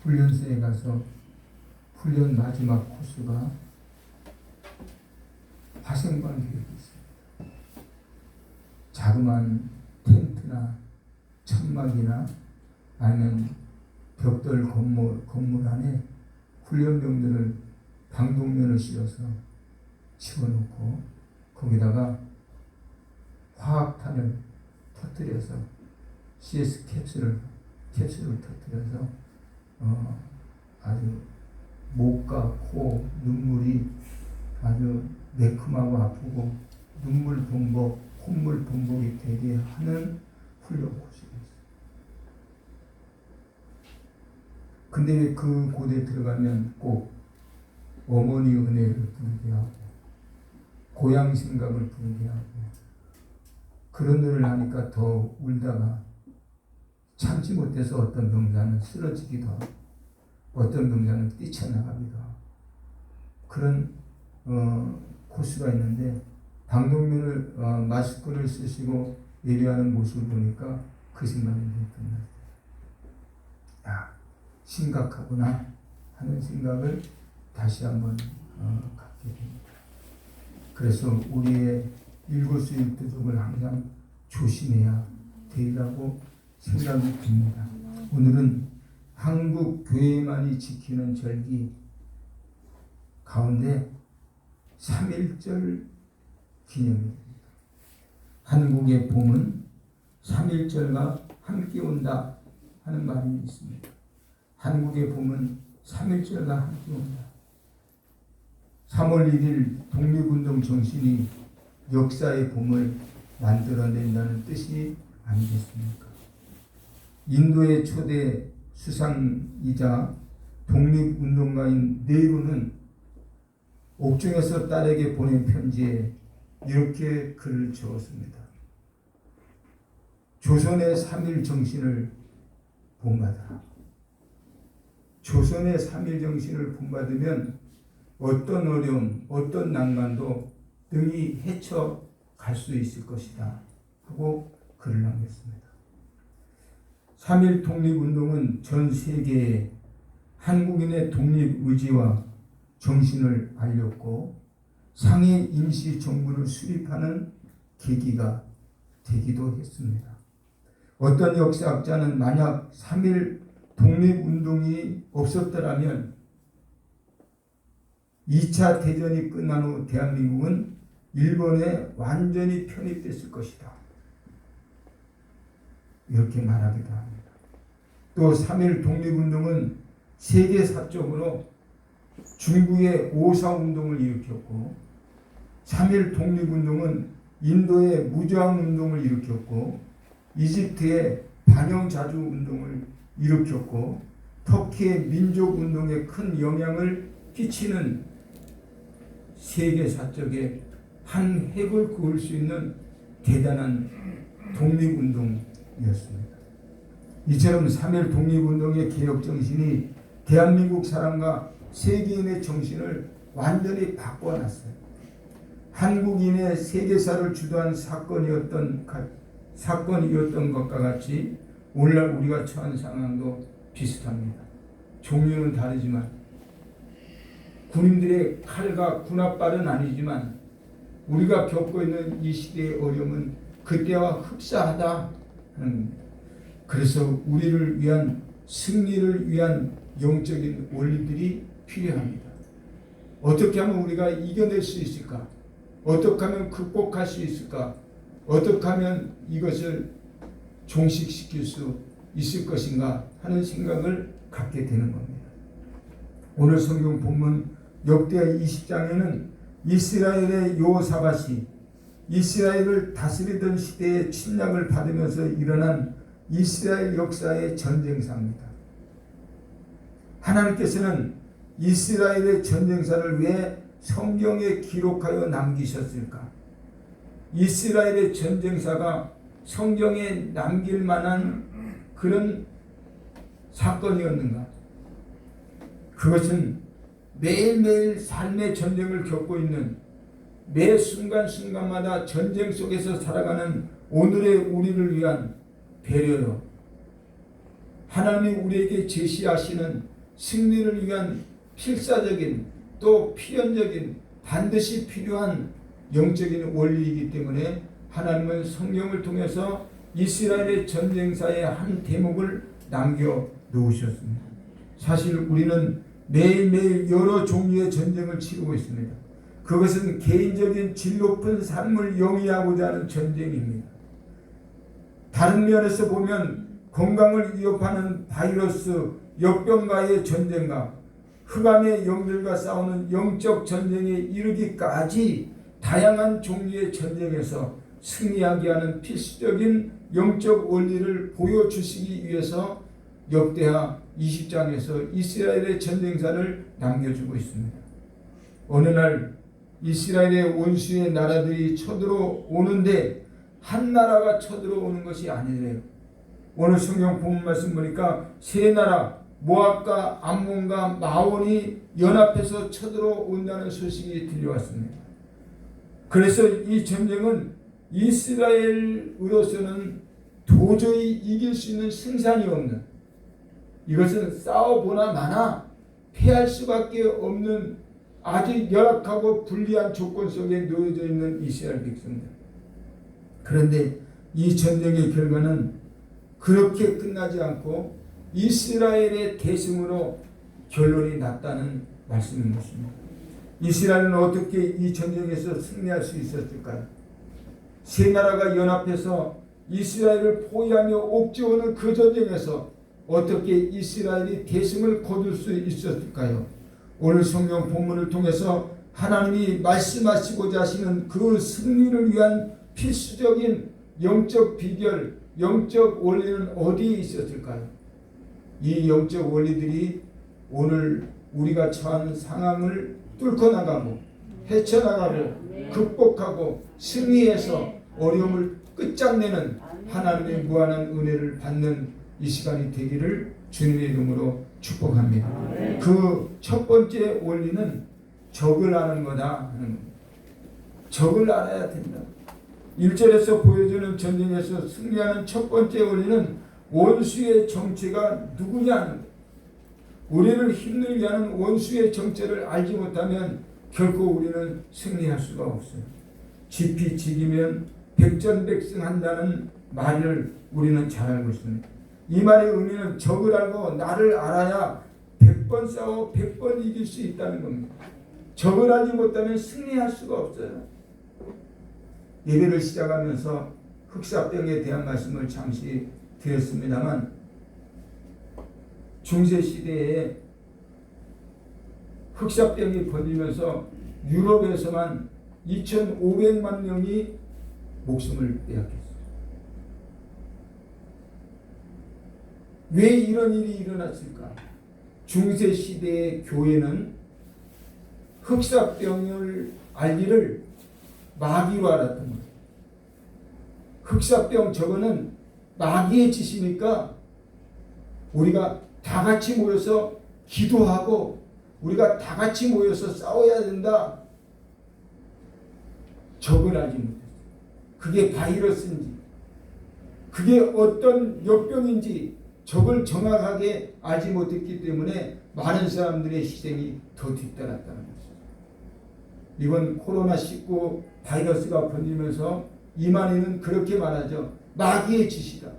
훈련소에 가서 훈련 마지막 코스가 화생방 교육이 있습니다. 자그마한 텐트나 천막이나 아니면 벽돌 건물 안에 훈련병들을 방독면을 씌워서 집어넣고 거기다가 화학탄을 터뜨려서 CS 캡슐을 터뜨려서 아주 목과 코, 눈물이 아주 매콤하고 아프고 눈물 범벅, 콧물 범벅이 되게 하는 훈련 코스가 있어요. 근데 왜 그 곳에 들어가면 꼭 어머니 은혜를 부르게 하고 고향 생각을 부르게 하고 그런 일을 하니까 더 울다가 참지 못해서 어떤 병사는 쓰러지기도 하고 어떤 병사는 뛰쳐나가기도 하고 그런 코스가 있는데 방독면을 마스크를 쓰시고 예배하는 모습을 보니까 그 생각이 들었습니다. 야, 심각하구나 하는 생각을 다시 한번 갖게 됩니다. 그래서 우리의 일거수일투족을 항상 조심해야 되리라고 생각이 듭니다. 오늘은 한국 교회만이 지키는 절기 가운데 3.1절 기념입니다. 한국의 봄은 3.1절과 함께 온다 하는 말이 있습니다. 한국의 봄은 3.1절과 함께 온다. 3월 1일 독립운동 정신이 역사의 봄을 만들어낸다는 뜻이 아니겠습니까? 인도의 초대 수상이자 독립운동가인 네루는 옥중에서 딸에게 보낸 편지에 이렇게 글을 적었습니다. 조선의 3.1 정신을 본받아라. 조선의 3.1 정신을 본받으면 어떤 어려움, 어떤 난관도 능히 헤쳐갈 수 있을 것이다 하고 글을 남겼습니다. 3.1 독립운동은 전 세계에 한국인의 독립의지와 정신을 알렸고 상해 임시정부를 수립하는 계기가 되기도 했습니다. 어떤 역사학자는 만약 3.1 독립운동이 없었더라면 2차 대전이 끝난 후 대한민국은 일본에 완전히 편입됐을 것이다. 이렇게 말하기도 합니다. 또 3.1 독립운동은 세계사적으로 중국의 5.4운동을 일으켰고 3.1 독립운동은 인도의 무저항운동을 일으켰고 이집트의 반영자주운동을 일으켰고 터키의 민족운동에 큰 영향을 끼치는 세계사적의 한 획을 그을 수 있는 대단한 독립운동이었습니다. 이처럼 3.1 독립운동의 개혁정신이 대한민국 사람과 세계인의 정신을 완전히 바꿔놨어요. 한국인의 세계사를 주도한 사건이었던 것과 같이 오늘날 우리가 처한 상황도 비슷합니다. 종류는 다르지만 군인들의 칼과 군합발은 아니지만 우리가 겪고 있는 이 시대의 어려움은 그때와 흡사하다 하는 겁니다. 그래서 우리를 위한 승리를 위한 영적인 원리들이 필요합니다. 어떻게 하면 우리가 이겨낼 수 있을까? 어떻게 하면 극복할 수 있을까? 어떻게 하면 이것을 종식시킬 수 있을 것인가 하는 생각을 갖게 되는 겁니다. 오늘 성경 본문 역대하 20장에는 이스라엘의 여호사밧이 이스라엘을 다스리던 시대의 침략을 받으면서 일어난 이스라엘 역사의 전쟁사입니다. 하나님께서는 이스라엘의 전쟁사를 왜 성경에 기록하여 남기셨을까? 이스라엘의 전쟁사가 성경에 남길 만한 그런 사건이었는가? 그것은 매일매일 삶의 전쟁을 겪고 있는 매 순간순간마다 전쟁 속에서 살아가는 오늘의 우리를 위한 배려요. 하나님이 우리에게 제시하시는 승리를 위한 필사적인 또 필연적인 반드시 필요한 영적인 원리이기 때문에 하나님은 성경을 통해서 이스라엘의 전쟁사의 한 대목을 남겨놓으셨습니다. 사실 우리는 매일매일 여러 종류의 전쟁을 치르고 있습니다. 그것은 개인적인 질 높은 삶을 영위하고자 하는 전쟁입니다. 다른 면에서 보면 건강을 위협하는 바이러스, 역병과의 전쟁과 흑암의 영들과 싸우는 영적 전쟁에 이르기까지 다양한 종류의 전쟁에서 승리하게 하는 필수적인 영적 원리를 보여주시기 위해서 역대하 20장에서 이스라엘의 전쟁사를 남겨주고 있습니다. 어느 날 이스라엘의 원수의 나라들이 쳐들어오는데 한 나라가 쳐들어오는 것이 아니래요. 오늘 성경 본문 말씀 보니까 세 나라 모압과 암몬과 마온이 연합해서 쳐들어온다는 소식이 들려왔습니다. 그래서 이 전쟁은 이스라엘으로서는 도저히 이길 수 있는 승산이 없는, 이것은 싸워보나 마나 패할 수밖에 없는 아주 열악하고 불리한 조건 속에 놓여져 있는 이스라엘 백성들. 그런데 이 전쟁의 결과는 그렇게 끝나지 않고 이스라엘의 대승으로 결론이 났다는 말씀인 것입니다. 이스라엘은 어떻게 이 전쟁에서 승리할 수 있었을까요? 세 나라가 연합해서 이스라엘을 포위하며 옥죄오는 그 전쟁에서 어떻게 이스라엘이 대승을 거둘 수 있었을까요? 오늘 성경 본문을 통해서 하나님이 말씀하시고자 하시는 그 승리를 위한 필수적인 영적 비결, 영적 원리는 어디에 있었을까요? 이 영적 원리들이 오늘 우리가 처한 상황을 뚫고 나가고 헤쳐나가고 극복하고 승리해서 어려움을 끝장내는 하나님의 무한한 은혜를 받는 이 시간이 되기를 주님의 이름으로 축복합니다. 그 첫 번째 원리는 적을 아는 거다 하는 겁니다. 적을 알아야 된다. 1절에서 보여주는 전쟁에서 승리하는 첫 번째 원리는 원수의 정체가 누구냐는 것. 우리를 힘들게 하는 원수의 정체를 알지 못하면 결코 우리는 승리할 수가 없어요. 지피지기면 백전백승한다는 말을 우리는 잘 알고 있습니다. 이 말의 의미는 적을 알고 나를 알아야 100번 싸워 100번 이길 수 있다는 겁니다. 적을 알지 못하면 승리할 수가 없어요. 예배를 시작하면서 흑사병에 대한 말씀을 잠시 드렸습니다만 중세시대에 흑사병이 번지면서 유럽에서만 2,500만 명이 목숨을 빼앗겼어요. 왜 이런 일이 일어났을까? 중세시대의 교회는 흑사병을 알기를 마귀로 알았던 거예요. 흑사병 저거는 마귀의 짓이니까 우리가 다 같이 모여서 기도하고 우리가 다 같이 모여서 싸워야 된다. 적을 알지 못했어요. 그게 바이러스인지 그게 어떤 역병인지 적을 정확하게 알지 못했기 때문에 많은 사람들의 희생이 더 뒤따랐다는 것이죠. 이번 코로나19 바이러스가 번지면서 이만희는 그렇게 말하죠. 마귀의 짓이다.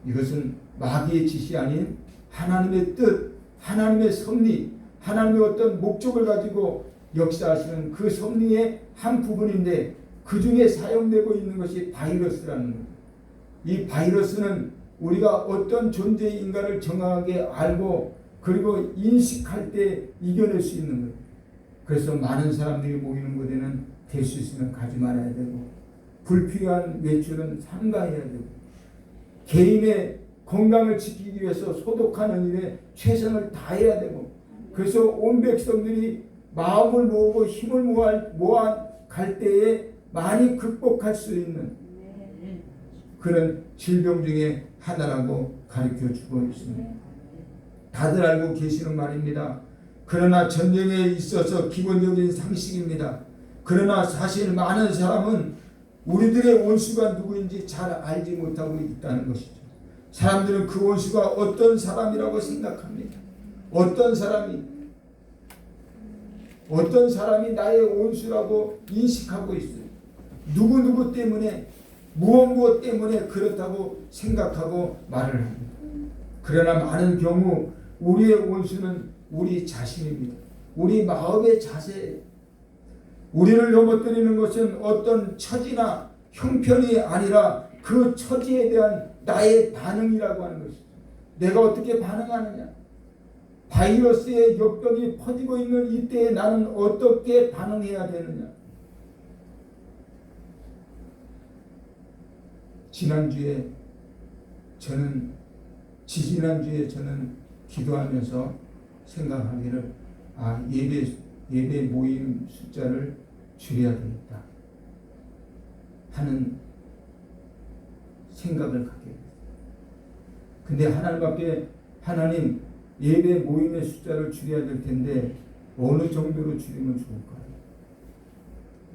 이것은 마귀의 짓이 아닌 하나님의 뜻, 하나님의 섭리, 하나님의 어떤 목적을 가지고 역사하시는 그 섭리의 한 부분인데 그 중에 사용되고 있는 것이 바이러스라는 겁니다. 이 바이러스는 우리가 어떤 존재인가를 정확하게 알고 그리고 인식할 때 이겨낼 수 있는 거예요. 그래서 많은 사람들이 모이는 곳에는 될 수 있으면 가지 말아야 되고 불필요한 외출은 삼가해야 되고 개인의 건강을 지키기 위해서 소독하는 일에 최선을 다해야 되고 그래서 온 백성들이 마음을 모으고 힘을 모아 갈 때에 많이 극복할 수 있는 그런 질병 중에 하나라고 가르쳐 주고 있습니다. 다들 알고 계시는 말입니다. 그러나 전쟁에 있어서 기본적인 상식입니다. 그러나 사실 많은 사람은 우리들의 원수가 누구인지 잘 알지 못하고 있다는 것이죠. 사람들은 그 원수가 어떤 사람이라고 생각합니다. 어떤 사람이 나의 원수라고 인식하고 있어요. 누구 때문에 무엇 때문에 그렇다고 생각하고 말을 합니다. 그러나 많은 경우 우리의 원수는 우리 자신입니다. 우리 마음의 자세. 우리를 넘어뜨리는 것은 어떤 처지나 형편이 아니라 그 처지에 대한 나의 반응이라고 하는 것이죠. 내가 어떻게 반응하느냐. 바이러스의 역병이 퍼지고 있는 이때에 나는 어떻게 반응해야 되느냐. 지지난주에 저는 기도하면서 생각하기를 예배 모임 숫자를 줄여야 되겠다 하는 생각을 갖게 됐어요. 근데 하나님 앞에 하나님 예배 모임의 숫자를 줄여야 될 텐데 어느 정도로 줄이면 좋을까요?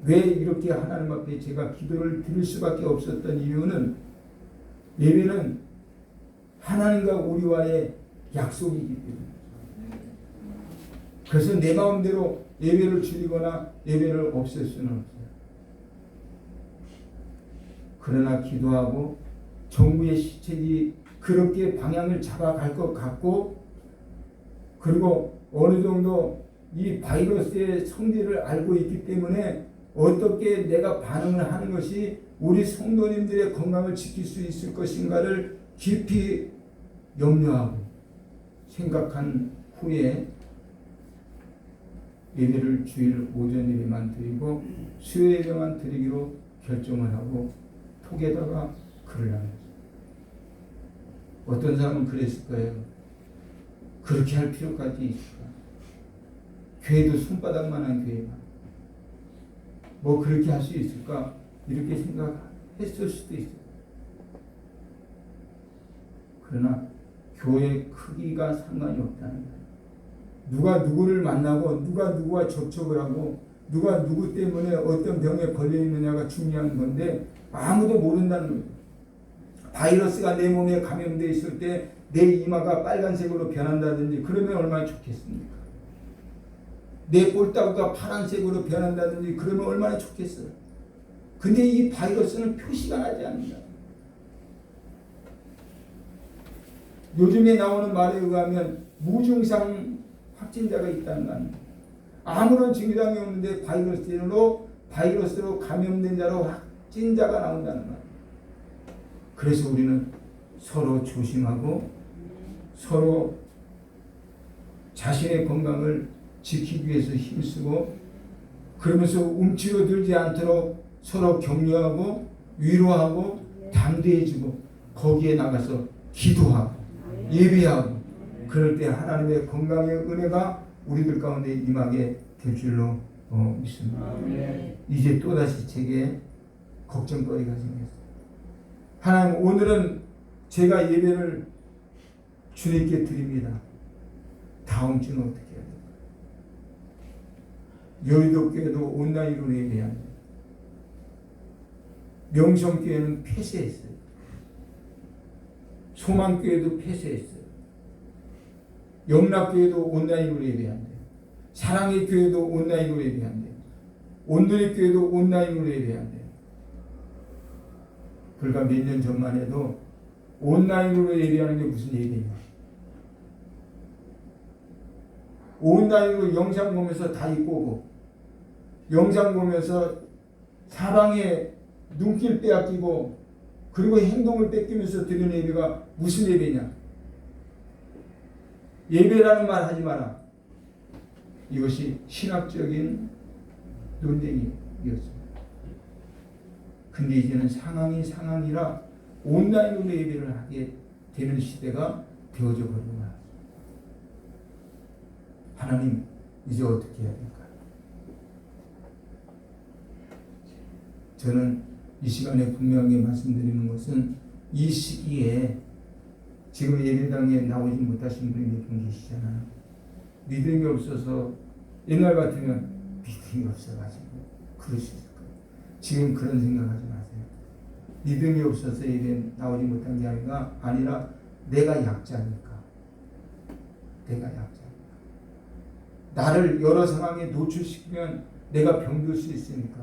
왜 이렇게 하나님 앞에 제가 기도를 드릴 수밖에 없었던 이유는 예배는 하나님과 우리와의 약속이기 때문에. 그래서 내 마음대로 예배를 줄이거나 예배를 없앨 수는 없어요. 그러나 기도하고 정부의 시책이 그렇게 방향을 잡아갈 것 같고, 그리고 어느 정도 이 바이러스의 성질을 알고 있기 때문에 어떻게 내가 반응을 하는 것이 우리 성도님들의 건강을 지킬 수 있을 것인가를 깊이 염려하고 생각한 후에 예배를 주일 오전 예배만 드리고 수요 예배만 드리기로 결정을 하고 톡에다가 글을 남겼어요. 어떤 사람은 그랬을 거예요. 그렇게 할 필요까지 있을까? 교회도 손바닥만한 교회가 뭐 그렇게 할 수 있을까? 이렇게 생각했을 수도 있어요. 그러나 교회 크기가 상관이 없다는 거예요. 누가 누구를 만나고 누가 누구와 접촉을 하고 누가 누구 때문에 어떤 병에 걸려 있느냐가 중요한 건데 아무도 모른다는 거예요. 바이러스가 내 몸에 감염되어 있을 때 내 이마가 빨간색으로 변한다든지 그러면 얼마나 좋겠습니까? 내 볼따구가 파란색으로 변한다든지 그러면 얼마나 좋겠어요. 근데 이 바이러스는 표시가 나지 않는다. 요즘에 나오는 말에 의하면 무증상 확진자가 있다는 거 아닙니까? 아무런 증상이 없는데 바이러스로 감염된 자로 확진자가 나온다는 거. 그래서 우리는 서로 조심하고 서로 자신의 건강을 지키기 위해서 힘쓰고 그러면서 움츠러들지 않도록 서로 격려하고 위로하고 담대해지고 거기에 나가서 기도하고 예배하고 그럴 때 하나님의 건강의 은혜가 우리들 가운데 임하게 될 줄로 믿습니다. 이제 또다시 제게 걱정거리가 생겼어요. 하나님, 오늘은 제가 예배를 주님께 드립니다. 다음 주는 어떻게 해야 될까요? 여의도교회도 온라인으로 예배해야 합니다. 명성교회는 폐쇄했어요. 소망교회도 폐쇄했어요. 영락교회도 온라인으로 예배한대요. 사랑의 교회도 온라인으로 예배한대요. 온누리 교회도 온라인으로 예배한대요. 불과 몇 년 전만 해도 온라인으로 예배하는 게 무슨 예배냐. 온라인으로 영상 보면서 다 입고 영상 보면서 사방에 눈길 빼앗기고 그리고 행동을 뺏기면서 드리는 예배가 무슨 예배냐. 예배라는 말 하지 마라. 이것이 신학적인 논쟁이었습니다. 근데 이제는 상황이라 온라인으로 예배를 하게 되는 시대가 되어져 버린 거야. 하나님, 이제 어떻게 해야 될까요? 저는 이 시간에 분명하게 말씀드리는 것은 이 시기에 지금 예배당에 나오지 못하신 분이 몇 분 계시잖아요. 믿음이 없어서 옛날 같으면 믿음이 없어가지고 그럴 수 있을 거예요. 지금 그런 생각하지 마세요. 믿음이 없어서 예배 나오지 못한 게 아니라 내가 약자니까. 내가 약자니까. 나를 여러 상황에 노출시키면 내가 병들 수 있으니까.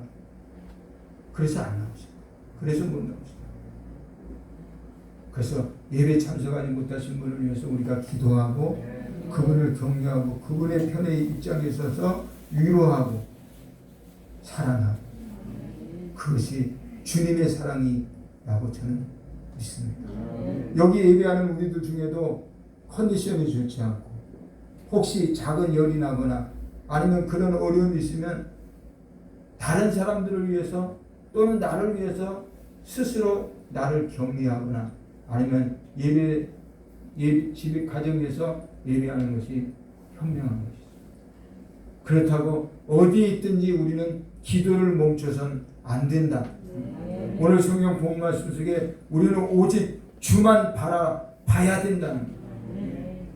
그래서 안 나오시고. 그래서 못 나오시고. 그래서 예배 참석하지 못하신 분을 위해서 우리가 기도하고 그분을 격려하고 그분의 편에 입장에 있어서 위로하고 사랑하고 그것이 주님의 사랑이라고 저는 믿습니다. 여기 예배하는 우리들 중에도 컨디션이 좋지 않고 혹시 작은 열이 나거나 아니면 그런 어려움이 있으면 다른 사람들을 위해서 또는 나를 위해서 스스로 나를 격려하거나 아니면 집에 가정에서 예배하는 것이 현명한 것이죠. 그렇다고 어디에 있든지 우리는 기도를 멈춰선 안 된다. 오늘 성경 본 말씀 속에 우리는 오직 주만 바라봐야 된다는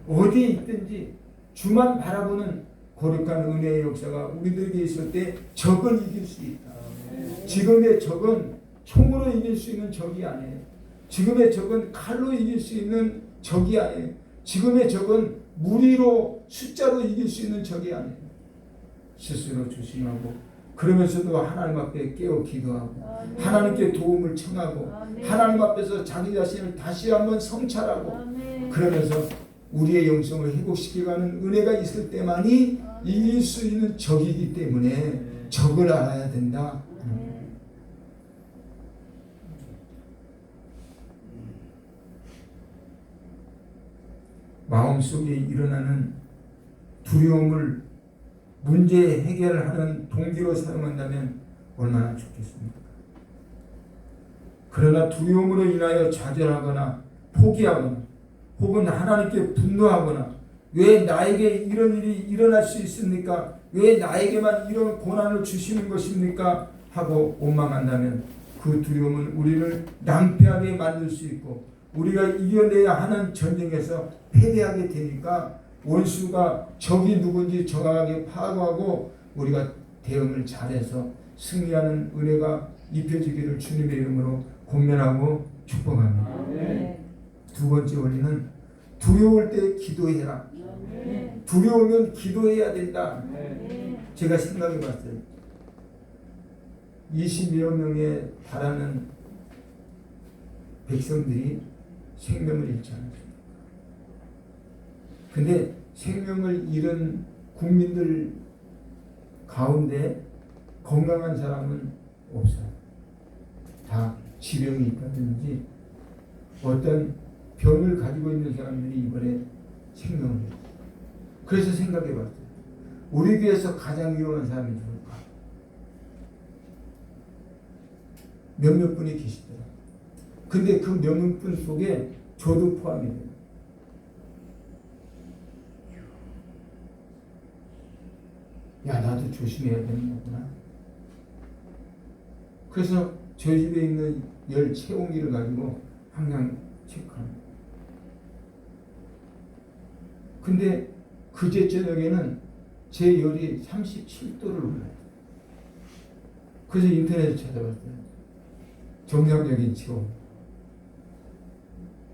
거예요. 어디에 있든지 주만 바라보는 거룩한 은혜의 역사가 우리들에게 있을 때 적은 이길 수 있다. 지금의 적은 총으로 이길 수 있는 적이 아니에요. 지금의 적은 칼로 이길 수 있는 적이 아니에요. 지금의 적은 무리로 숫자로 이길 수 있는 적이 아니에요. 스스로 조심하고 그러면서도 하나님 앞에 깨어 기도하고 하나님께 도움을 청하고 하나님 앞에서 자기 자신을 다시 한번 성찰하고 그러면서 우리의 영성을 회복시켜가는 은혜가 있을 때만이 이길 수 있는 적이기 때문에 적을 알아야 된다. 마음속에 일어나는 두려움을 문제 해결하는 동기로 사용한다면 얼마나 좋겠습니까? 그러나 두려움으로 인하여 좌절하거나 포기하거나 혹은 하나님께 분노하거나 왜 나에게 이런 일이 일어날 수 있습니까? 왜 나에게만 이런 고난을 주시는 것입니까? 하고 원망한다면 그 두려움은 우리를 낭패하게 만들 수 있고 우리가 이겨내야 하는 전쟁에서 패배하게 되니까 원수가 적이 누군지 정확하게 파악하고 우리가 대응을 잘해서 승리하는 은혜가 입혀지기를 주님의 이름으로 권면하고 축복합니다. 두 번째 원리는 두려울 때 기도해라. 두려우면 기도해야 된다. 제가 생각해 봤어요. 20여 명에 달하는 백성들이 생명을 잃지 않았습니다. 근데 생명을 잃은 국민들 가운데 건강한 사람은 없어요. 다 질병이 있다든지 어떤 병을 가지고 있는 사람들이 이번에 생명을 잃었어요. 그래서 생각해 봤어요. 우리 교회에서 가장 위험한 사람이 누굴까? 몇몇 분이 계시더라고요. 근데 그 몇몇 분 속에 저도 포함이 돼요. 야, 나도 조심해야 되는 거구나. 그래서 저희 집에 있는 열 체온기를 가지고 항상 체크합니다. 근데 그제 저녁에는 제 열이 37도를 올라요. 그래서 인터넷에 찾아봤어요. 정상적인 체온.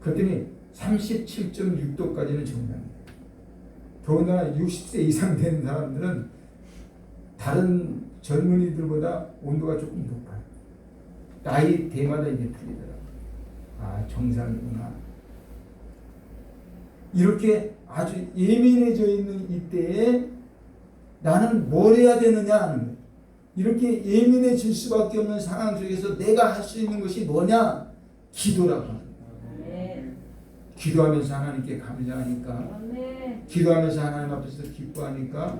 그랬더니 37.6도까지는 정상이에요. 더군다나 60세 이상 된 사람들은 다른 젊은이들보다 온도가 조금 높아요. 나이 대마다 이제 틀리더라고요. 아, 정상이구나. 이렇게 아주 예민해져 있는 이때에 나는 뭘 해야 되느냐 하는 거예요. 이렇게 예민해질 수밖에 없는 상황 속에서 내가 할 수 있는 것이 뭐냐? 기도라고 합니다. 기도하면서 하나님께 감사하니까, 기도하면서 하나님 앞에서 기뻐하니까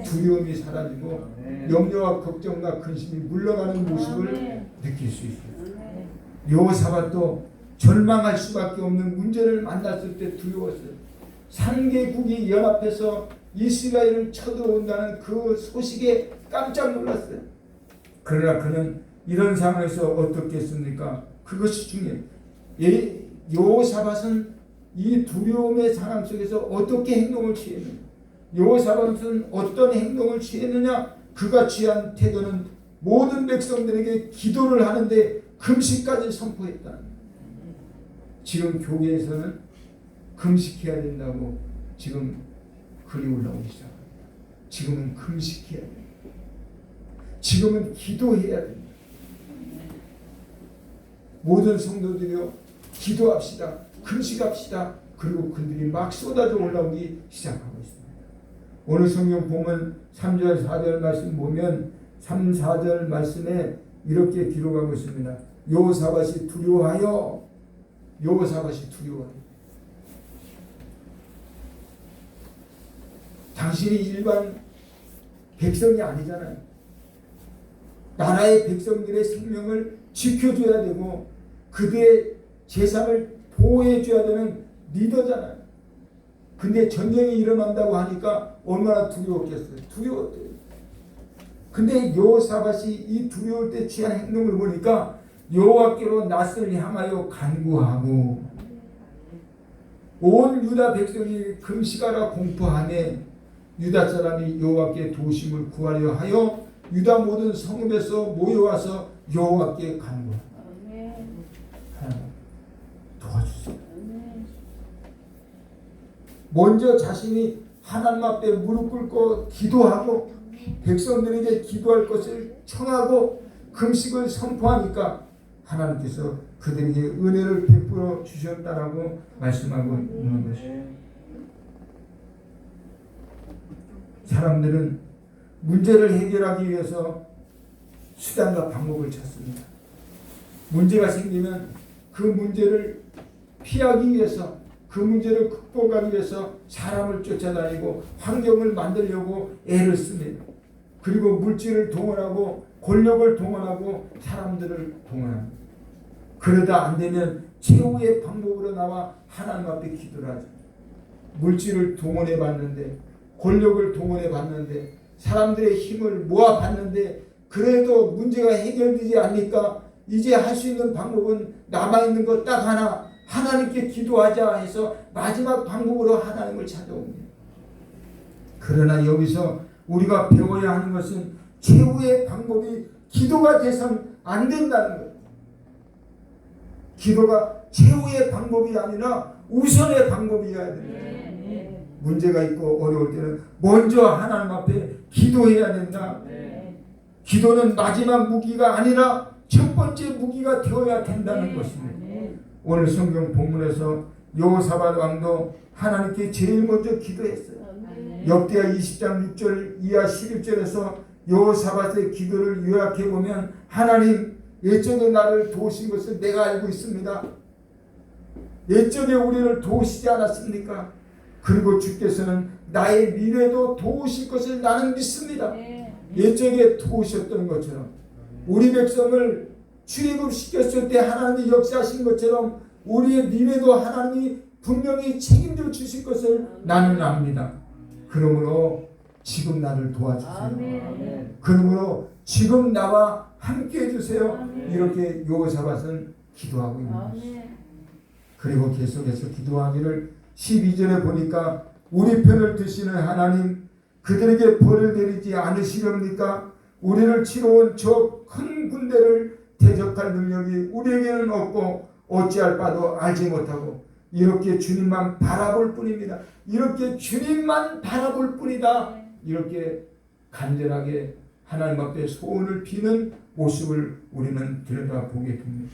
두려움이 사라지고 염려와 걱정과 근심이 물러가는 모습을 느낄 수 있어요. 여호사밧도 절망할 수밖에 없는 문제를 만났을 때 두려웠어요. 3개국이 연합해서 이스라엘을 쳐들어온다는 그 소식에 깜짝 놀랐어요. 그러나 그는 이런 상황에서 어떻게 했습니까? 그것이 중요해요. 여호사밧은 이 두려움의 상황 속에서 어떻게 행동을 취했느냐? 여호사밧은 어떤 행동을 취했느냐? 그가 취한 태도는 모든 백성들에게 기도를 하는데 금식까지 선포했다. 지금 교회에서는 금식해야 된다고 지금 글이 올라오기 시작합니다. 지금은 금식해야 됩니다. 지금은 기도해야 됩니다. 모든 성도들이요, 기도합시다. 금식합시다. 그리고 그들이 막 쏟아져 올라오기 시작하고 있습니다. 오늘 성경 보면 3절 4절 말씀 보면 3, 4절 말씀에 이렇게 기록하고 있습니다. 여호사밧이 두려워하여, 여호사밧이 두려워하여. 당신이 일반 백성이 아니잖아요. 나라의 백성들의 생명을 지켜줘야 되고 그들의 재산을 보호해줘야 되는 리더잖아요. 근데 전쟁이 일어난다고 하니까 얼마나 두려웠겠어요. 두려웠대요. 근데 여호사밧이 이 두려울 때 취한 행동을 보니까 여호와께로 낯을 향하여 간구하고 온 유다 백성이 금식하라 공포하며 유다 사람이 여호와께 도심을 구하려 하여 유다 모든 성읍에서 모여와서 여호와께 간구하라. 도와주세요. 먼저 자신이 하나님 앞에 무릎 꿇고 기도하고 백성들에게 기도할 것을 청하고 금식을 선포하니까 하나님께서 그들에게 은혜를 베풀어 주셨다라고 말씀하고 있는 것이에요. 사람들은 문제를 해결하기 위해서 수단과 방법을 찾습니다. 문제가 생기면 그 문제를 피하기 위해서, 그 문제를 극복하기 위해서 사람을 쫓아다니고 환경을 만들려고 애를 씁니다. 그리고 물질을 동원하고 권력을 동원하고 사람들을 동원합니다. 그러다 안 되면 최후의 방법으로 나와 하나님 앞에 기도를 하죠. 물질을 동원해 봤는데, 권력을 동원해 봤는데, 사람들의 힘을 모아 봤는데 그래도 문제가 해결되지 않으니까 이제 할 수 있는 방법은 남아있는 것 딱 하나, 하나님께 기도하자 해서 마지막 방법으로 하나님을 찾아옵니다. 그러나 여기서 우리가 배워야 하는 것은 최후의 방법이 기도가 돼선 안 된다는 거예요. 기도가 최후의 방법이 아니라 우선의 방법이어야 됩니다. 문제가 있고 어려울 때는 먼저 하나님 앞에 기도해야 된다. 기도는 마지막 무기가 아니라 첫 번째 무기가 되어야 된다는 것입니다. 오늘 성경 본문에서 여호사밧 왕도 하나님께 제일 먼저 기도했어요. 역대하 20장 6절 이하 11절에서 여호사밧의 기도를 요약해 보면 하나님, 예전에 나를 도우신 것을 내가 알고 있습니다. 예전에 우리를 도우시지 않았습니까? 그리고 주께서는 나의 미래도 도우실 것을 나는 믿습니다. 예전에 도우셨던 것처럼 우리 백성을 출애굽시켰을 때 하나님이 역사하신 것처럼 우리의 미래도 하나님이 분명히 책임져 주실 것을 나는 압니다. 그러므로 지금 나를 도와주세요. 그러므로 지금 나와 함께 해주세요. 이렇게 여호사밧은 기도하고 있는 것입니다. 그리고 계속해서 기도하기를 12절에 보니까 우리 편을 드시는 하나님, 그들에게 벌을 내리지 않으시렵니까? 우리를 치러 온 저 큰 군대를 대적할 능력이 우리에게는 없고 어찌할 바도 알지 못하고 이렇게 주님만 바라볼 뿐입니다. 이렇게 주님만 바라볼 뿐이다. 이렇게 간절하게 하나님 앞에 소원을 비는 모습을 우리는 들여다보게 됩니다.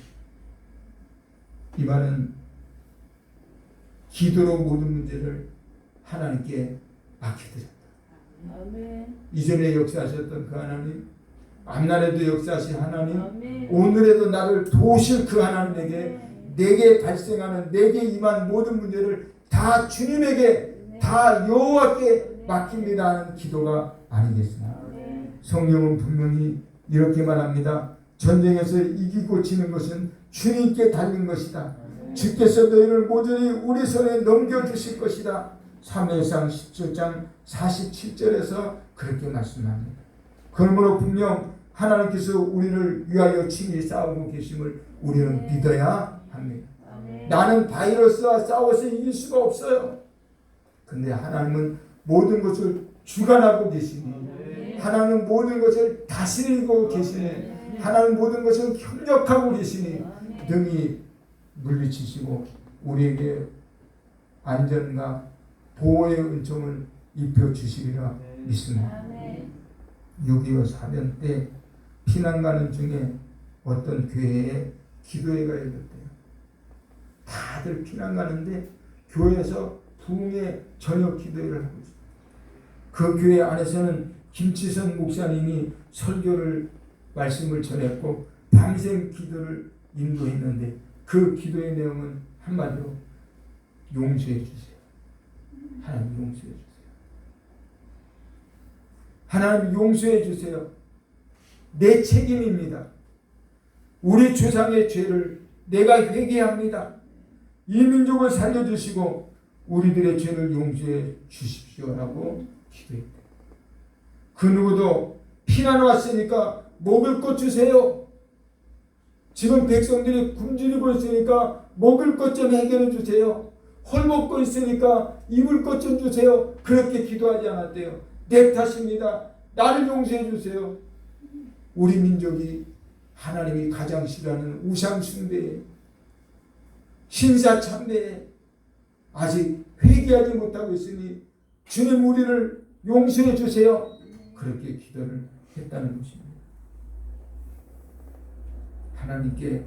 이 말은 기도로 모든 문제를 하나님께 맡겨드렸다. 이전에 역사하셨던 그 하나님, 앞날에도 역사하신 하나님, 오늘에도 나를 도우실 그 하나님에게 내게 발생하는, 내게 임한 모든 문제를 다 주님에게, 다 여호와께 맡깁니다 하는 기도가 아니겠습니까? 성경은 분명히 이렇게 말합니다. 전쟁에서 이기고 지는 것은 주님께 달린 것이다. 주께서 너희를 모조리 우리 손에 넘겨주실 것이다. 사무엘상 17장 47절에서 그렇게 말씀합니다. 그러므로 분명 하나님께서 우리를 위하여 친히 싸우고 계심을 우리는 믿어야 합니다. 나는 바이러스와 싸워서 이길 수가 없어요. 근데 하나님은 모든 것을 주관하고 계시니, 하나님은 모든 것을 다스리고 계시니, 하나님 모든 것은 협력하고 계시니 능히 물리치시고 우리에게 안전과 보호의 은총을 입혀주시리라 믿습니다. 6.25 사변 때 피난 가는 중에 어떤 교회에 기도회가 열렸대요. 다들 피난 가는데 교회에서 부흥의 저녁 기도회를 하고 있어요. 그 교회 안에서는 김치선 목사님이 설교를 말씀을 전했고 밤샘 기도를 인도했는데 그 기도의 내용은 한마디로 용서해 주세요. 하나님 용서해 주세요. 하나님 용서해 주세요. 내 책임입니다. 우리 조상의 죄를 내가 회개합니다. 이 민족을 살려주시고 우리들의 죄를 용서해 주십시오라고 기도했대요. 그 누구도 피난 왔으니까 먹을 것 주세요. 지금 백성들이 굶주리고 있으니까 먹을 것 좀 해결해 주세요. 헐벗고 있으니까 입을 것 좀 주세요. 그렇게 기도하지 않았대요. 내 탓입니다. 나를 용서해 주세요. 우리 민족이 하나님이 가장 싫어하는 우상 숭배에 신사 참배에 아직 회개하지 못하고 있으니 주님 우리를 용서해 주세요. 그렇게 기도를 했다는 것입니다. 하나님께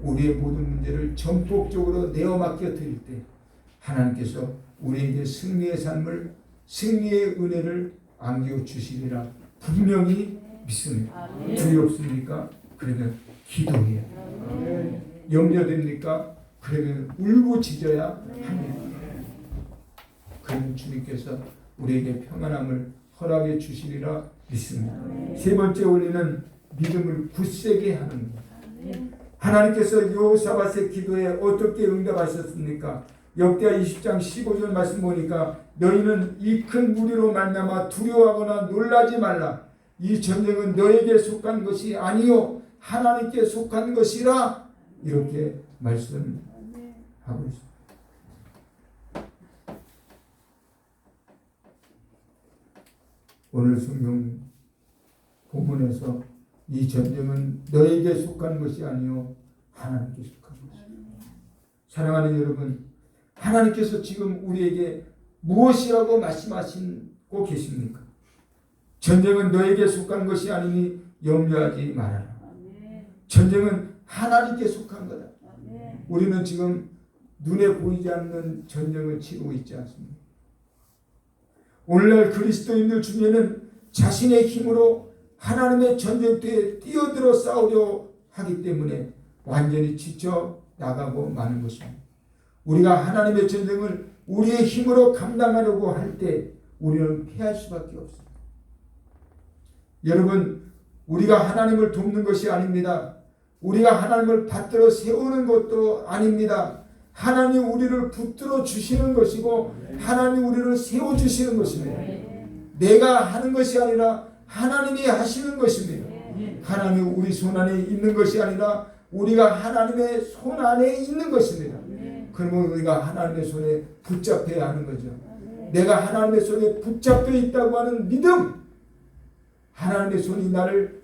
우리의 모든 문제를 전폭적으로 내어 맡겨 드릴 때 하나님께서 우리에게 승리의 삶을 승리의 은혜를 안겨 주시리라 분명히 믿습니다. 두렵습니까? 그러면 기도해야 염려됩니까? 그러면 울부짖어야 합니다. 그러면 주님께서 우리에게 평안함을 허락해 주시리라 믿습니다. 세 번째 원리는 믿음을 굳세게 하는 것. 하나님께서 여호사밧의 기도에 어떻게 응답하셨습니까? 역대하 20장 15절 말씀 보니까 너희는 이 큰 무리로 말미암아 두려워하거나 놀라지 말라. 이 전쟁은 너에게 속한 것이 아니요 하나님께 속한 것이라 이렇게 말씀하고 있습니다. 오늘 성경 본문에서 이 전쟁은 너에게 속한 것이 아니요 하나님께 속한 것입니다. 사랑하는 여러분, 하나님께서 지금 우리에게 무엇이라고 말씀하시고 계십니까? 전쟁은 너에게 속한 것이 아니니 염려하지 말아라. 전쟁은 하나님께 속한 거다. 우리는 지금 눈에 보이지 않는 전쟁을 치르고 있지 않습니까? 오늘날 그리스도인들 중에는 자신의 힘으로 하나님의 전쟁터에 뛰어들어 싸우려 하기 때문에 완전히 지쳐 나가고 마는 것입니다. 우리가 하나님의 전쟁을 우리의 힘으로 감당하려고 할 때 우리는 패할 수밖에 없습니다. 여러분, 우리가 하나님을 돕는 것이 아닙니다. 우리가 하나님을 받들어 세우는 것도 아닙니다. 하나님 우리를 붙들어 주시는 것이고 하나님 우리를 세워주시는 것입니다. 내가 하는 것이 아니라 하나님이 하시는 것입니다. 하나님 우리 손 안에 있는 것이 아니라 우리가 하나님의 손 안에 있는 것입니다. 그러면 우리가 하나님의 손에 붙잡혀야 하는 거죠. 내가 하나님의 손에 붙잡혀 있다고 하는 믿음, 하나님의 손이 나를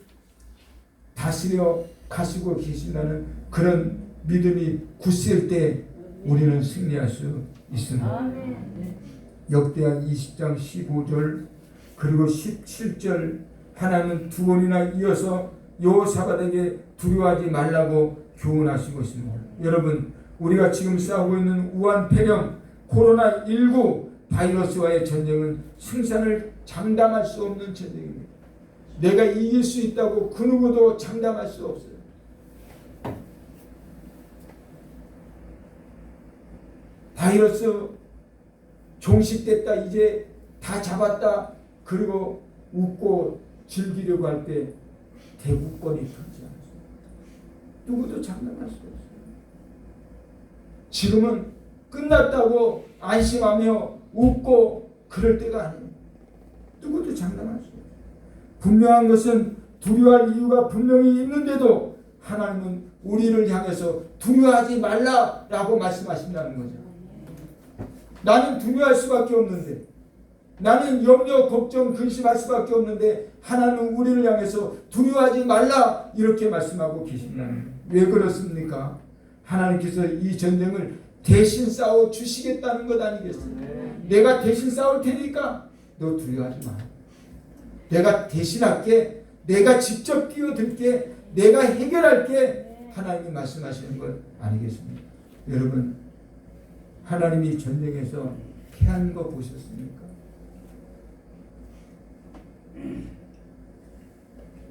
다스려 가시고 계신다는 그런 믿음이 굳셀 때 우리는 승리할 수 있습니다. 역대하 20장 15절 그리고 17절 하나님은 두 번이나 이어서 여호사밧에게 두려워하지 말라고 교훈하시고 있습니다. 여러분, 우리가 지금 싸우고 있는 우한폐렴 코로나19 바이러스와의 전쟁은 승산을 장담할 수 없는 전쟁입니다. 내가 이길 수 있다고 그 누구도 장담할 수 없어요. 바이러스 종식됐다, 이제 다 잡았다, 그리고 웃고 즐기려고 할 때 대구권이 터지지 않았어요. 누구도 장담할 수 없어요. 지금은 끝났다고 안심하며 웃고 그럴 때가 아니에요. 누구도 장담할 수 없어요. 분명한 것은 두려워할 이유가 분명히 있는데도 하나님은 우리를 향해서 두려워하지 말라라고 말씀하신다는 거죠. 나는 두려워할 수밖에 없는데 나는 염려, 걱정, 근심할 수밖에 없는데 하나님은 우리를 향해서 두려워하지 말라 이렇게 말씀하고 계신다는 거예요. 왜 그렇습니까? 하나님께서 이 전쟁을 대신 싸워 주시겠다는 것 아니겠어요? 내가 대신 싸울 테니까 너 두려워하지 마. 내가 대신할게. 내가 직접 뛰어들게. 내가 해결할게. 하나님이 말씀하시는 것 아니겠습니까? 여러분, 하나님이 전쟁에서 패한 거 보셨습니까?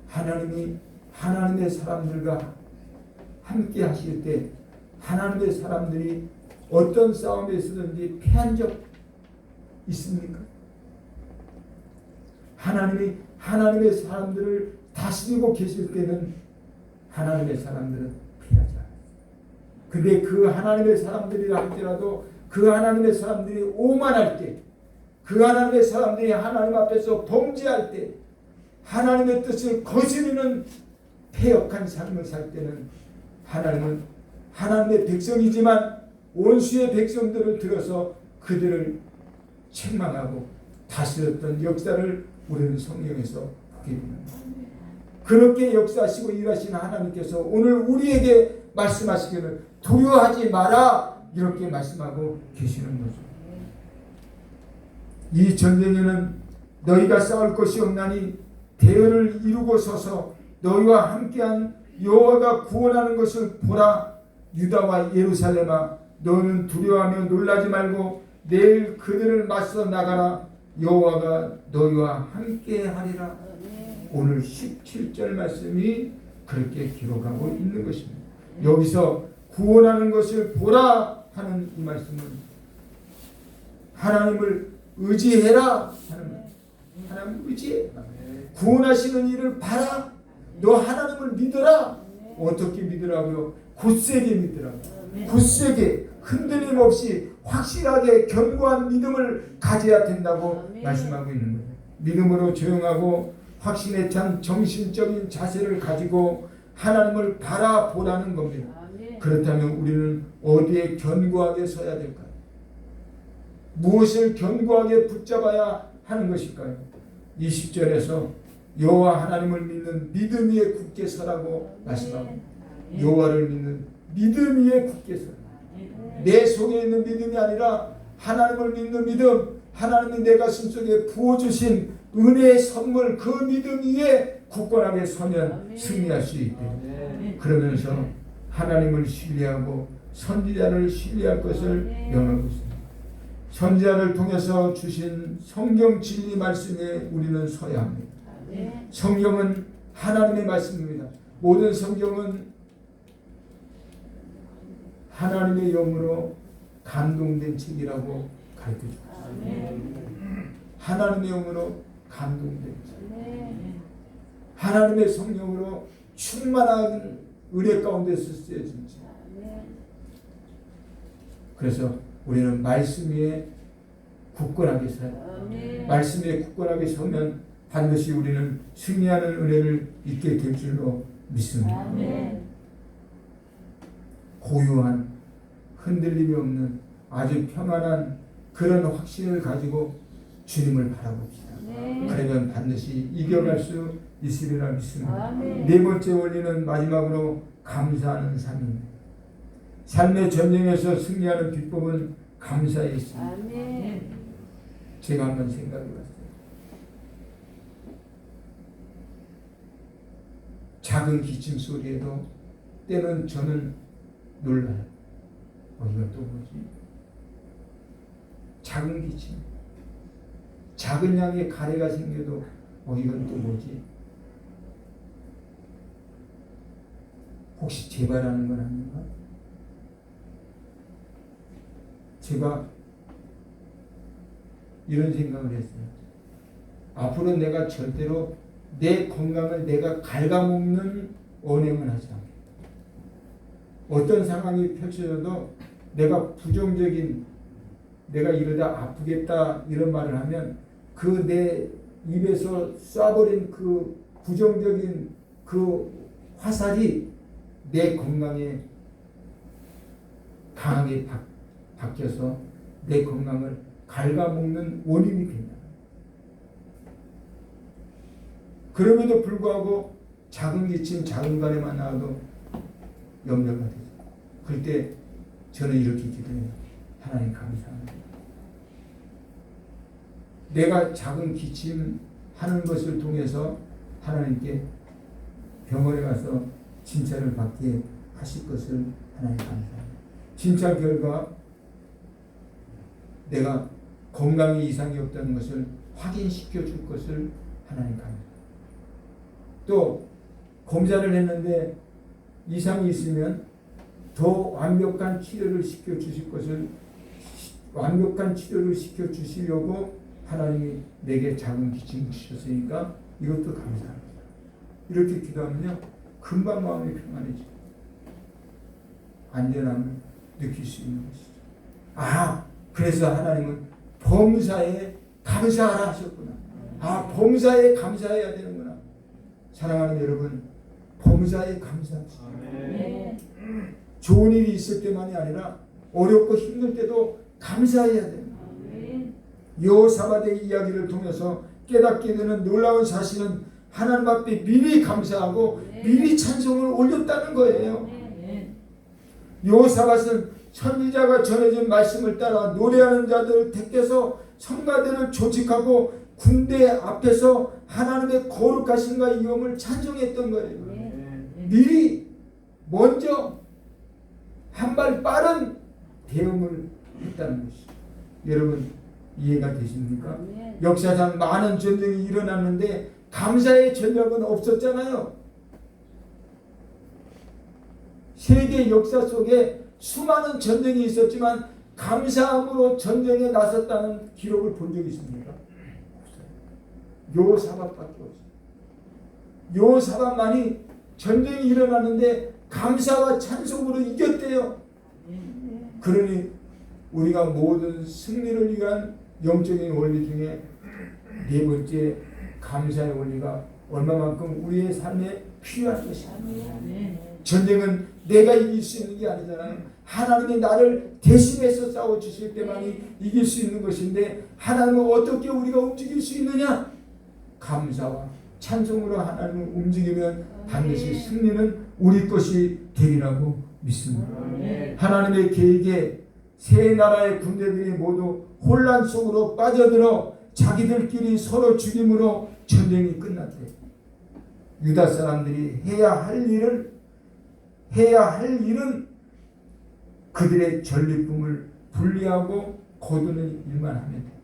하나님이 하나님의 사람들과 함께 하실 때 하나님의 사람들이 어떤 싸움에서든지 패한 적 있습니까? 하나님이 하나님의 사람들을 다스리고 계실 때는 하나님의 사람들은 피하지 않아요. 근데 그 하나님의 사람들이라 할지라도 그 하나님의 사람들이 오만할 때, 그 하나님의 사람들이 하나님 앞에서 범죄할 때, 하나님의 뜻을 거스르는 패역한 삶을 살 때는 하나님은 하나님의 백성이지만 원수의 백성들을 들어서 그들을 책망하고 다스렸던 역사를 우리는 성경에서 보게 됩니다. 그렇게 역사하시고 일하시는 하나님께서 오늘 우리에게 말씀하시기를 두려워하지 마라 이렇게 말씀하고 계시는 거죠. 이 전쟁에는 너희가 싸울 것이 없나니 대열을 이루고 서서 너희와 함께한 여호와가 구원하는 것을 보라. 유다와 예루살렘아 너는 두려워하며 놀라지 말고 내일 그들을 맞서 나가라. 여호와가 너희와 함께하리라. 오늘 17절 말씀이 그렇게 기록하고 있는 것입니다. 여기서 구원하는 것을 보라 하는 이 말씀은 하나님을 의지해라 하는 말. 하나님을 의지해. 구원하시는 일을 봐라. 너 하나님을 믿어라. 어떻게 믿으라고요? 굳세게 믿으라고. 굳세게 흔들림 없이 확실하게 견고한 믿음을 가져야 된다고 말씀하고 있는 거예요. 믿음으로 조용하고 확신에 찬 정신적인 자세를 가지고 하나님을 바라보라는 겁니다. 그렇다면 우리는 어디에 견고하게 서야 될까요? 무엇을 견고하게 붙잡아야 하는 것일까요? 20절에서 여호와 하나님을 믿는 믿음 위에 굳게 서라고 말씀합니다. 여호와를 믿는 믿음 위에 굳게 서라. 내 속에 있는 믿음이 아니라 하나님을 믿는 믿음, 하나님이 내 가슴 속에 부어주신 은혜의 선물 그 믿음 위에 굳건하게 서면 승리할 수 있대. 그러면서 하나님을 신뢰하고 선지자를 신뢰할 것을 명하고 있습니다. 선지자를 통해서 주신 성경 진리 말씀에 우리는 서야 합니다. 성경은 하나님의 말씀입니다. 모든 성경은 하나님의 영으로 감동된 책이라고 가르쳐줍니다. 하나님의 영으로 감동된 책. 하나님의 성령으로 충만한 은혜 가운데서 쓰여진 책. 그래서 우리는 말씀 위에 굳건하게 서요. 말씀 위에 굳건하게 서면 반드시 우리는 승리하는 은혜를 잊게 될 줄로 믿습니다. 고요한 흔들림이 없는 아주 평안한 그런 확신을 가지고 주님을 바라봅시다. 그러면 반드시 이겨갈 수 있으리라 믿습니다. 네 번째 원리는 마지막으로 감사하는 삶입니다. 삶의 전쟁에서 승리하는 비법은 감사에 있습니다. 제가 한번 생각해 봤어요. 작은 기침 소리에도 때는 저는 놀라요. 이건 또 뭐지? 작은 기침. 작은 양의 가래가 생겨도 이건 또 뭐지? 혹시 재발하는 건 아닌가? 제가 이런 생각을 했어요. 앞으로 내가 절대로 내 건강을 내가 갉아먹는 언행을 하지 않겠다. 어떤 상황이 펼쳐져도 내가 부정적인 내가 이러다 아프겠다 이런 말을 하면 그 내 입에서 쏴버린 그 부정적인 그 화살이 내 건강에 강하게 바뀌어서 내 건강을 갉아먹는 원인이 된다. 그럼에도 불구하고 작은 기침, 작은 가래만 나와도 염려가 되죠. 그럴 때 저는 이렇게 기도해요. 하나님 감사합니다. 내가 작은 기침 하는 것을 통해서 하나님께 병원에 가서 진찰을 받게 하실 것을 하나님 감사합니다. 진찰 결과 내가 건강에 이상이 없다는 것을 확인시켜 줄 것을 하나님 감사합니다. 또 검사를 했는데 이상이 있으면 더 완벽한 치료를 시켜 주실 것을 완벽한 치료를 시켜 주시려고 하나님이 내게 작은 기침을 주셨으니까 이것도 감사합니다. 이렇게 기도하면요 금방 마음이 평안해지고 안전함을 느낄 수 있는 것이죠. 아, 그래서 하나님은 범사에 감사하라 하셨구나. 아, 범사에 감사해야 되는구나. 사랑하는 여러분, 범사에 감사합시다. 좋은 일이 있을 때만이 아니라 어렵고 힘들 때도 감사해야 됩니다. 여호사밧의 이야기를 통해서 깨닫게 되는 놀라운 사실은 하나님 앞에 미리 감사하고 미리 찬송을 올렸다는 거예요. 여호사밧은 선지자가 전해진 말씀을 따라 노래하는 자들을 택해서 성가대를 조직하고 군대 앞에서 하나님의 거룩하신과 이음을 찬송했던 거예요. 미리 먼저 한 발 빠른 대응을 했다는 것이죠. 여러분 이해가 되십니까? 역사상 많은 전쟁이 일어났는데 감사의 전력은 없었잖아요. 세계 역사 속에 수많은 전쟁이 있었지만 감사함으로 전쟁에 나섰다는 기록을 본 적이 있습니까? 여호사밧밖에 없어요. 여호사밧만이 전쟁이 일어났는데 감사와 찬송으로 이겼대요. 그러니 우리가 모든 승리를 위한 영적인 원리 중에 네 번째 감사의 원리가 얼마만큼 우리의 삶에 필요한 것입니다. 전쟁은 내가 이길 수 있는 게 아니잖아요. 하나님이 나를 대신해서 싸워주실 때만이 이길 수 있는 것인데 하나님은 어떻게 우리가 움직일 수 있느냐? 감사와 찬송으로 하나님을 움직이면 반드시 승리는 우리 것이 되리라고 믿습니다. 하나님의 계획에 세 나라의 군대들이 모두 혼란 속으로 빠져들어 자기들끼리 서로 죽임으로 전쟁이 끝났대요. 유다 사람들이 해야 할 일은 그들의 전리품을 분리하고 거두는 일만 하면 돼요.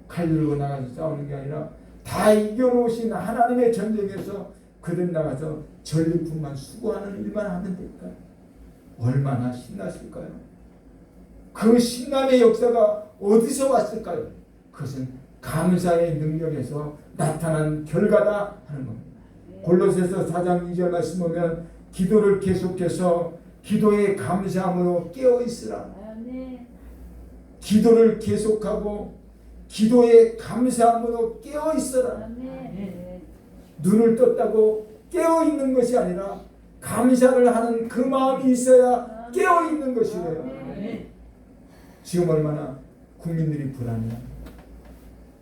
칼 들고 나가서 싸우는 게 아니라 다 이겨놓으신 하나님의 전쟁에서 그들 나가서 전리품만 수거하는 일만 하면 될까요? 얼마나 신났을까요? 그 신남의 역사가 어디서 왔을까요? 그것은 감사의 능력에서 나타난 결과다 하는 겁니다. 골로새서 4장 2절 말씀 보면 기도를 계속해서 기도에 감사함으로 깨어있으라. 기도를 계속하고 기도에 감사함으로 깨어있어라. 눈을 떴다고 깨어있는 것이 아니라 감사를 하는 그 마음이 있어야 깨어있는 것이래요. 지금 얼마나 국민들이 불안해요.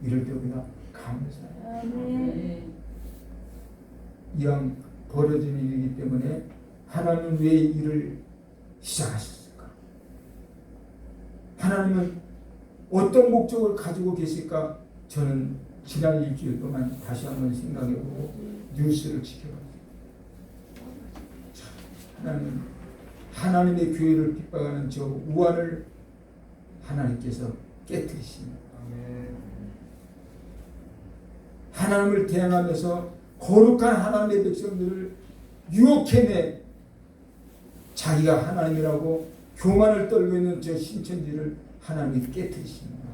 이럴 때 우리가 감사해요. 이왕 벌어진 일이기 때문에 하나님은 왜 일을 시작하셨을까? 하나님은 어떤 목적을 가지고 계실까? 저는 지난 일주일 동안 다시 한번 생각해보고 뉴스를 지켜봤어요. 하나님은 하나님의 교회를 핍박하는 저 우환을 하나님께서 깨뜨리십니다. 하나님을 대항하면서 거룩한 하나님의 백성들을 유혹해내 자기가 하나님이라고 교만을 떨고 있는 저 신천지를 하나님이 깨뜨리십니다.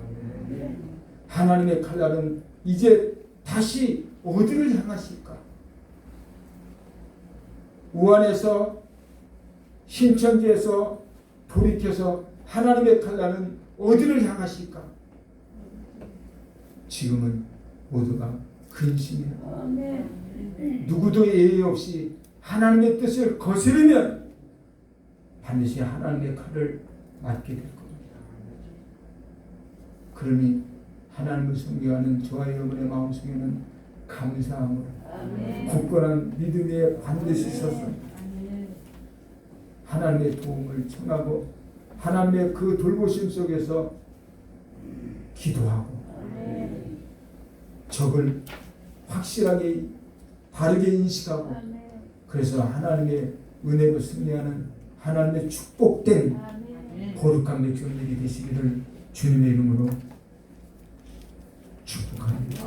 하나님의 칼날은 이제 다시 어디를 향하실까? 우한에서 신천지에서 돌이켜서 하나님의 칼날은 어디를 향하실까? 지금은 모두가 근심이야. 누구도 예의 없이 하나님의 뜻을 거스르면 반드시 하나님의 칼을 맞게 될 겁니다. 그러니 하나님을 섬겨하는 저와 여러분의 마음속에는 감사함으로 굳건한 믿음에 반드시 서서 하나님의 도움을 청하고 하나님의 그 돌보심 속에서 기도하고 적을 확실하게 바르게 인식하고 그래서 하나님의 은혜로 승리하는 하나님의 축복된 거룩한 백성들이 되시기를 주님의 이름으로 축복합니다.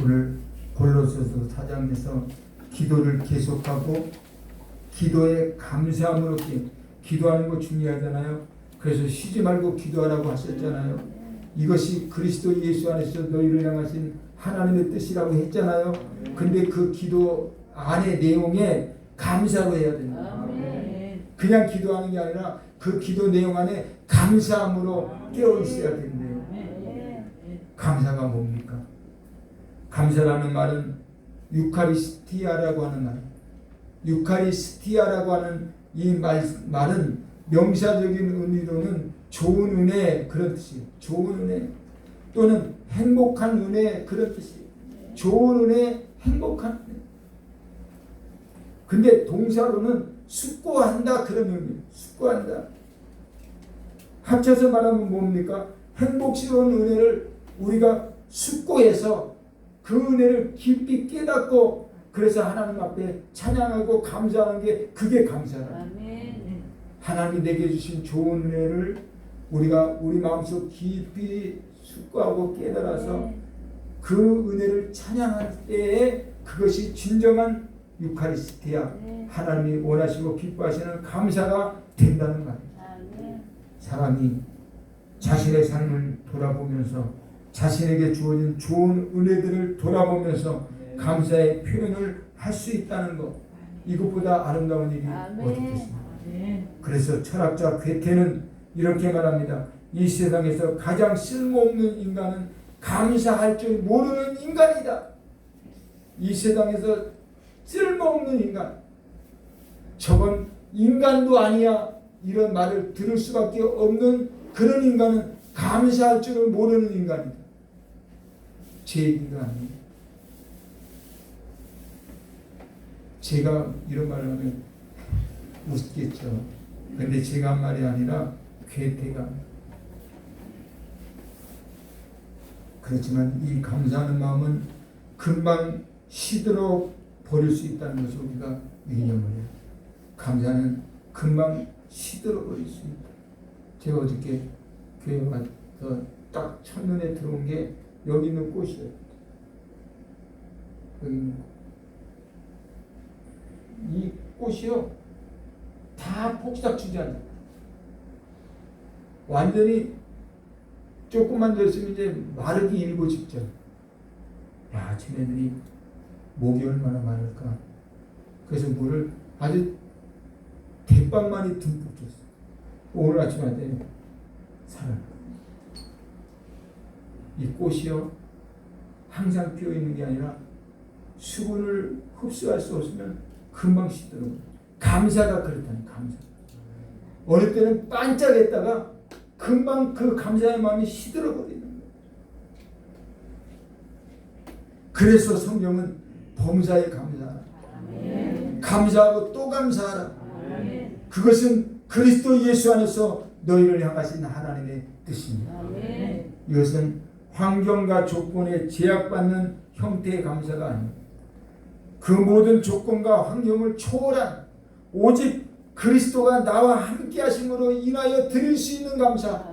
오늘 골로새서 4장에서 기도를 계속하고 기도에 감사함으로 기도하는 거 중요하잖아요. 그래서 쉬지 말고 기도하라고 하셨잖아요. 이것이 그리스도 예수 안에서 너희를 향하신 하나님의 뜻이라고 했잖아요. 근데 그 기도 안의 내용에 감사로 해야 됩니다. 그냥 기도하는 게 아니라 그 기도 내용 안에 감사함으로 깨어 있어야 된대요. 감사가 뭡니까? 감사라는 말은 유카리스티아라고 하는 말. 유카리스티아라고 하는 이 말은 명사적인 의미로는 좋은 은혜 그런 뜻이에요. 좋은 은혜 또는 행복한 은혜 그런 뜻이에요. 좋은 은혜, 행복한 은혜. 근데 동사로는 숙고한다 그런 의미예요. 숙고한다. 합쳐서 말하면 뭡니까? 행복스러운 은혜를 우리가 숙고해서 그 은혜를 깊이 깨닫고 그래서 하나님 앞에 찬양하고 감사하는 게 그게 감사라. 하나님이 내게 주신 좋은 은혜를 우리가 우리 마음속 깊이 숙고하고 깨달아서 그 은혜를 찬양할 때에 그것이 진정한 유카리스티아 하나님이 원하시고 기뻐하시는 감사가 된다는 말이에요. 사람이 자신의 삶을 돌아보면서 자신에게 주어진 좋은 은혜들을 돌아보면서 감사의 표현을 할 수 있다는 것, 이것보다 아름다운 일이 어디 있겠습니까? 그래서 철학자 괴테는 이렇게 말합니다. 이 세상에서 가장 쓸모없는 인간은 감사할 줄 모르는 인간이다. 이 세상에서 쓸모없는 인간, 저건 인간도 아니야, 이런 말을 들을 수밖에 없는 그런 인간은 감사할 줄을 모르는 인간이다. 제 얘기가 아니에요. 제가 이런 말을 하면 웃겠죠. 근데 제가 한 말이 아니라 괴테가. 그렇지만 이 감사하는 마음은 금방 시들어 버릴 수 있다는 것을 우리가 유념을 해요. 감사는 금방 시들어 버릴 수 있다. 제가 어저께 교회 와서 딱 첫눈에 들어온 게 여기 있는 꽃이에요. 여기 있는 꽃. 이 꽃이요 다 폭삭 주잖아요. 완전히 조금만 더 있으면 이제 마르기 일보 직전. 야, 쟤네들이 목이 얼마나 많을까. 그래서 물을 아주 대빵만이 듬뿍 줬어. 오늘 아침에 살아. 이 꽃이요 항상 피어 있는 게 아니라 수분을 흡수할 수 없으면 금방 시들어요. 감사가 그렇다니. 감사. 어느 때는 반짝했다가 금방 그 감사의 마음이 시들어 버리는 거예요. 그래서 성경은 범사에 감사하라. 감사하고 또 감사하라. 그것은 그리스도 예수 안에서 너희를 향하신 하나님의 뜻입니다. 이것은 환경과 조건에 제약받는 형태의 감사가 아닙니다. 그 모든 조건과 환경을 초월한 오직 그리스도가 나와 함께 하심으로 인하여 드릴 수 있는 감사.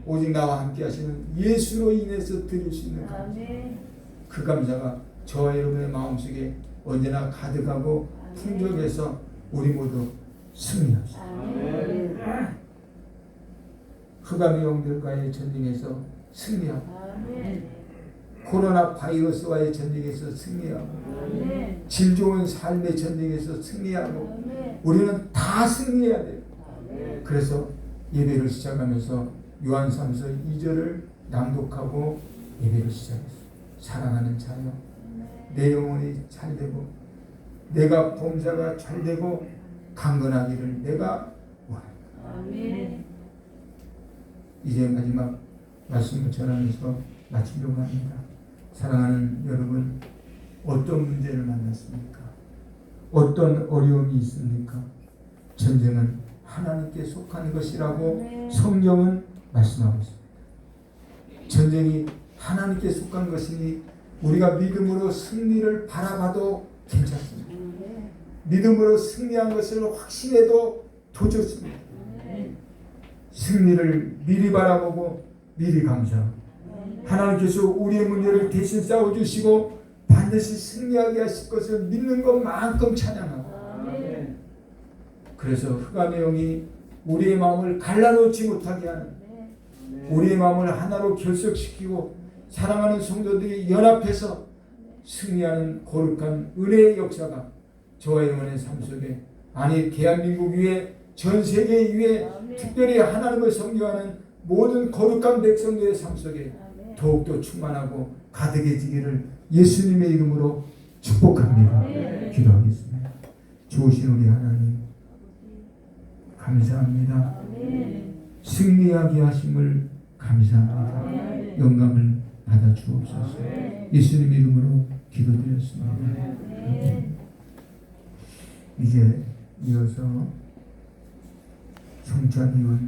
오직 나와 함께 하시는 예수로 인해서 드릴 수 있는 감사. 그 감사가 저와 여러분의 마음속에 언제나 가득하고 풍족해서 우리 모두 승리합시다. 흑암의 영들과의 전쟁에서 승리하고 코로나 바이러스와의 전쟁에서 승리하고 질 좋은 삶의 전쟁에서 승리하고 우리는 다 승리해야 돼요. 그래서 예배를 시작하면서 요한삼서 2절을 낭독하고 예배를 시작했어요. 사랑하는 자여, 내 영혼이 잘되고 내가 범사가 잘되고 강건하기를 내가 원한다. 이제 마지막 말씀을 전하면서 마치려고 합니다. 사랑하는 여러분, 어떤 문제를 만났습니까? 어떤 어려움이 있습니까? 전쟁은 하나님께 속한 것이라고 성경은 말씀하고 있습니다. 전쟁이 하나님께 속한 것이니 우리가 믿음으로 승리를 바라봐도 괜찮습니다. 믿음으로 승리한 것을 확신해도 더 좋습니다. 승리를 미리 바라보고 미리 감사하고 하나님께서 우리의 문제를 대신 싸워주시고 반드시 승리하게 하실 것을 믿는 것만큼 찬양하고 그래서 흑암의 영이 우리의 마음을 갈라놓지 못하게 하는 우리의 마음을 하나로 결속시키고 사랑하는 성도들이 연합해서 승리하는 거룩한 은혜의 역사가 저와 영혼의 삶 속에 아니 대한민국 위에 전 세계 위에 특별히 하나님을 섬겨하는 모든 거룩한 백성들의 삶 속에 더욱더 충만하고 가득해지기를 예수님의 이름으로 축복합니다. 기도하겠습니다. 좋으신 우리 하나님 감사합니다. 승리하게 하심을 감사합니다. 영광을 받아 주옵소서. 예수님 이름으로 기도드렸습니다. 이제 이어서 성찬위원